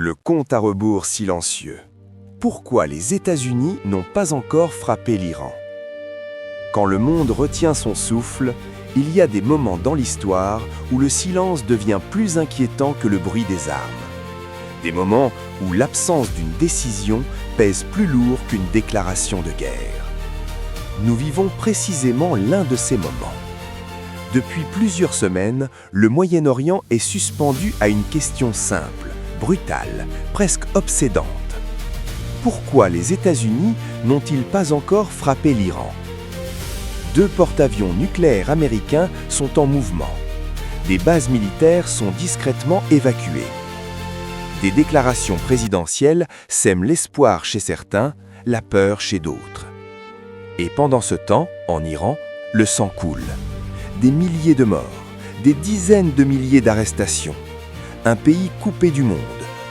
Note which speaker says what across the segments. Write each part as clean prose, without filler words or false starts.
Speaker 1: Le compte à rebours silencieux. Pourquoi les États-Unis n'ont pas encore frappé l'Iran? Quand le monde retient son souffle, il y a des moments dans l'histoire où le silence devient plus inquiétant que le bruit des armes. Des moments où l'absence d'une décision pèse plus lourd qu'une déclaration de guerre. Nous vivons précisément l'un de ces moments. Depuis plusieurs semaines, le Moyen-Orient est suspendu à une question simple, brutale, presque obsédante. Pourquoi les États-Unis n'ont-ils pas encore frappé l'Iran? 2 porte-avions nucléaires américains sont en mouvement. Des bases militaires sont discrètement évacuées. Des déclarations présidentielles sèment l'espoir chez certains, la peur chez d'autres. Et pendant ce temps, en Iran, le sang coule. Des milliers de morts, des dizaines de milliers d'arrestations. Un pays coupé du monde,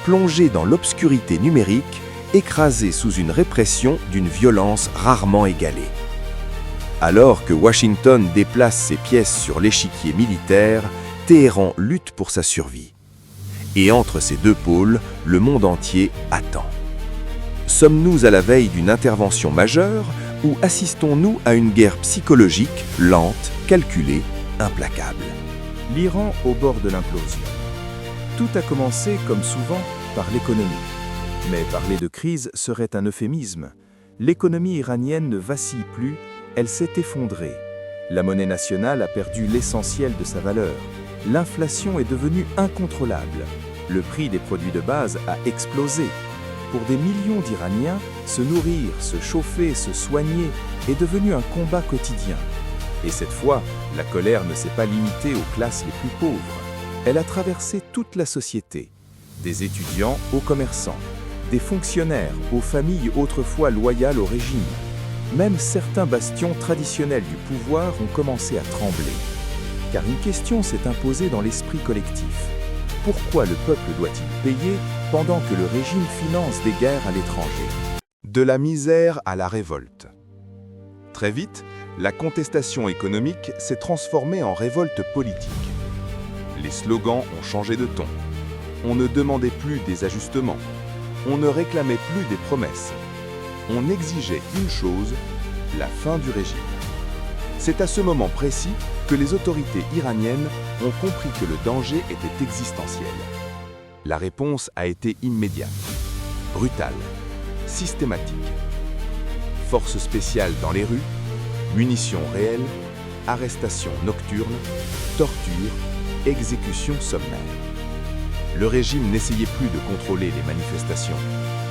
Speaker 1: plongé dans l'obscurité numérique, écrasé sous une répression d'une violence rarement égalée. Alors que Washington déplace ses pièces sur l'échiquier militaire, Téhéran lutte pour sa survie. Et entre ces 2 pôles, le monde entier attend. Sommes-nous à la veille d'une intervention majeure ou assistons-nous à une guerre psychologique, lente, calculée, implacable?
Speaker 2: L'Iran au bord de l'implosion. Tout a commencé, comme souvent, par l'économie. Mais parler de crise serait un euphémisme. L'économie iranienne ne vacille plus, elle s'est effondrée. La monnaie nationale a perdu l'essentiel de sa valeur. L'inflation est devenue incontrôlable. Le prix des produits de base a explosé. Pour des millions d'Iraniens, se nourrir, se chauffer, se soigner est devenu un combat quotidien. Et cette fois, la colère ne s'est pas limitée aux classes les plus pauvres. Elle a traversé toute la société, des étudiants aux commerçants, des fonctionnaires aux familles autrefois loyales au régime. Même certains bastions traditionnels du pouvoir ont commencé à trembler. Car une question s'est imposée dans l'esprit collectif. Pourquoi le peuple doit-il payer pendant que le régime finance des guerres à l'étranger?
Speaker 1: De la misère à la révolte. Très vite, la contestation économique s'est transformée en révolte politique. Les slogans ont changé de ton. On ne demandait plus des ajustements. On ne réclamait plus des promesses. On exigeait une chose, la fin du régime. C'est à ce moment précis que les autorités iraniennes ont compris que le danger était existentiel. La réponse a été immédiate, brutale, systématique. Forces spéciales dans les rues, munitions réelles, arrestations nocturnes, tortures, exécutions sommaires. Le régime n'essayait plus de contrôler les manifestations.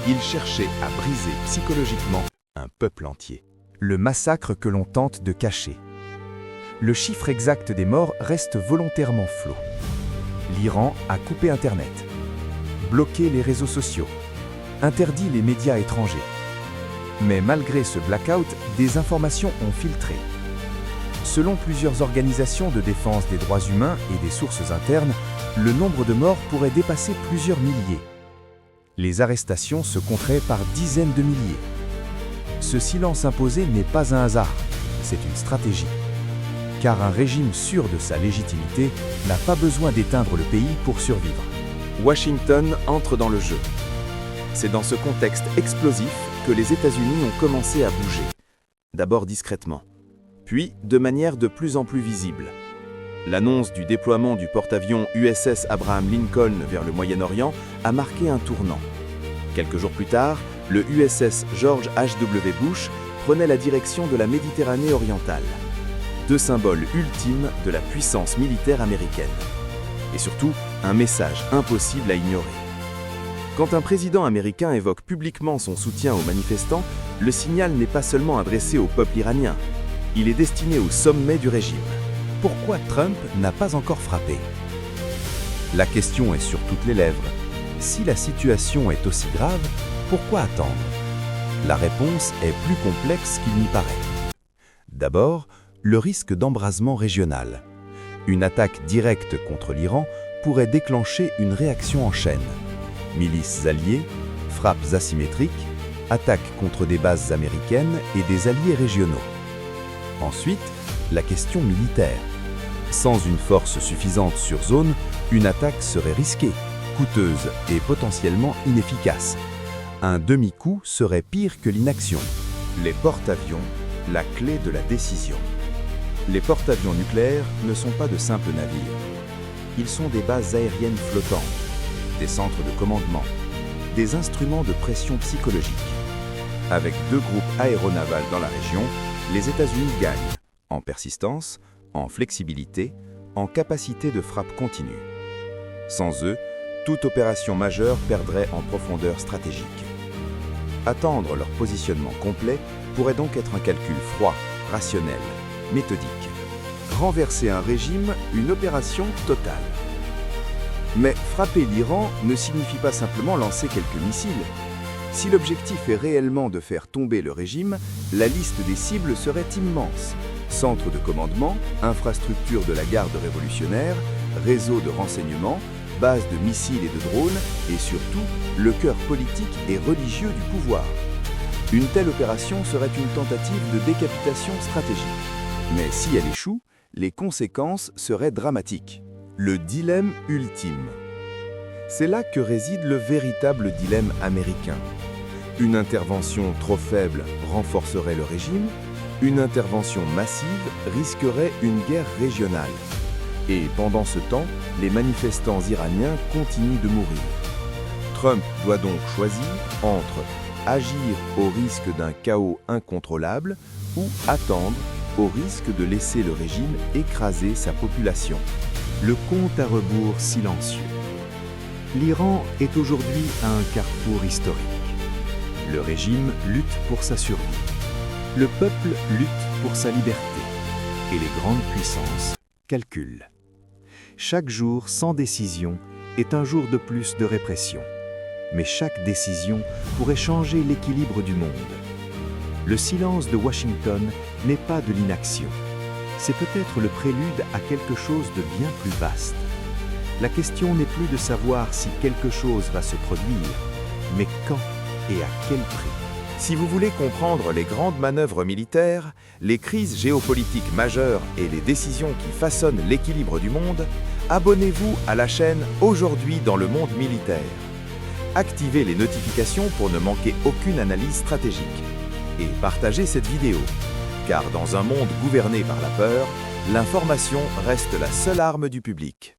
Speaker 1: Il cherchait à briser psychologiquement un peuple entier.
Speaker 2: Le massacre que l'on tente de cacher. Le chiffre exact des morts reste volontairement flou. L'Iran a coupé Internet, bloqué les réseaux sociaux, interdit les médias étrangers. Mais malgré ce blackout, des informations ont filtré. Selon plusieurs organisations de défense des droits humains et des sources internes, le nombre de morts pourrait dépasser plusieurs milliers. Les arrestations se compteraient par dizaines de milliers. Ce silence imposé n'est pas un hasard, c'est une stratégie. Car un régime sûr de sa légitimité n'a pas besoin d'éteindre le pays pour survivre.
Speaker 1: Washington entre dans le jeu. C'est dans ce contexte explosif que les États-Unis ont commencé à bouger. D'abord discrètement, puis de manière de plus en plus visible. L'annonce du déploiement du porte-avions USS Abraham Lincoln vers le Moyen-Orient a marqué un tournant. Quelques jours plus tard, le USS George H.W. Bush prenait la direction de la Méditerranée orientale. 2 symboles ultimes de la puissance militaire américaine. Et surtout, un message impossible à ignorer. Quand un président américain évoque publiquement son soutien aux manifestants, le signal n'est pas seulement adressé au peuple iranien, il est destiné au sommet du régime. Pourquoi Trump n'a pas encore frappé? La question est sur toutes les lèvres. Si la situation est aussi grave, pourquoi attendre? La réponse est plus complexe qu'il n'y paraît. D'abord, le risque d'embrasement régional. Une attaque directe contre l'Iran pourrait déclencher une réaction en chaîne. Milices alliées, frappes asymétriques, attaques contre des bases américaines et des alliés régionaux. Ensuite, la question militaire. Sans une force suffisante sur zone, une attaque serait risquée.
Speaker 2: coûteuse et potentiellement inefficace. Un demi-coup serait pire que l'inaction. Les porte-avions, la clé de la décision. Les porte-avions nucléaires ne sont pas de simples navires. Ils sont des bases aériennes flottantes, des centres de commandement, des instruments de pression psychologique. Avec 2 groupes aéronavals dans la région, les États-Unis gagnent en persistance, en flexibilité, en capacité de frappe continue. Sans eux, toute opération majeure perdrait en profondeur stratégique. Attendre leur positionnement complet pourrait donc être un calcul froid, rationnel, méthodique.
Speaker 1: Renverser un régime, une opération totale. Mais frapper l'Iran ne signifie pas simplement lancer quelques missiles. Si l'objectif est réellement de faire tomber le régime, la liste des cibles serait immense. Centres de commandement, infrastructures de la garde révolutionnaire, réseaux de renseignement, bases de missiles et de drones, et surtout, le cœur politique et religieux du pouvoir. Une telle opération serait une tentative de décapitation stratégique. Mais si elle échoue, les conséquences seraient dramatiques. Le dilemme ultime. C'est là que réside le véritable dilemme américain. Une intervention trop faible renforcerait le régime, une intervention massive risquerait une guerre régionale. Et pendant ce temps, les manifestants iraniens continuent de mourir. Trump doit donc choisir entre agir au risque d'un chaos incontrôlable ou attendre au risque de laisser le régime écraser sa population.
Speaker 3: Le compte à rebours silencieux. L'Iran est aujourd'hui à un carrefour historique. Le régime lutte pour sa survie. Le peuple lutte pour sa liberté. Et les grandes puissances calculent. Chaque jour sans décision est un jour de plus de répression. Mais chaque décision pourrait changer l'équilibre du monde. Le silence de Washington n'est pas de l'inaction. C'est peut-être le prélude à quelque chose de bien plus vaste. La question n'est plus de savoir si quelque chose va se produire, mais quand et à quel prix.
Speaker 2: Si vous voulez comprendre les grandes manœuvres militaires, les crises géopolitiques majeures et les décisions qui façonnent l'équilibre du monde, abonnez-vous à la chaîne Aujourd'hui dans le monde militaire. Activez les notifications pour ne manquer aucune analyse stratégique. Et partagez cette vidéo, car dans un monde gouverné par la peur, l'information reste la seule arme du public.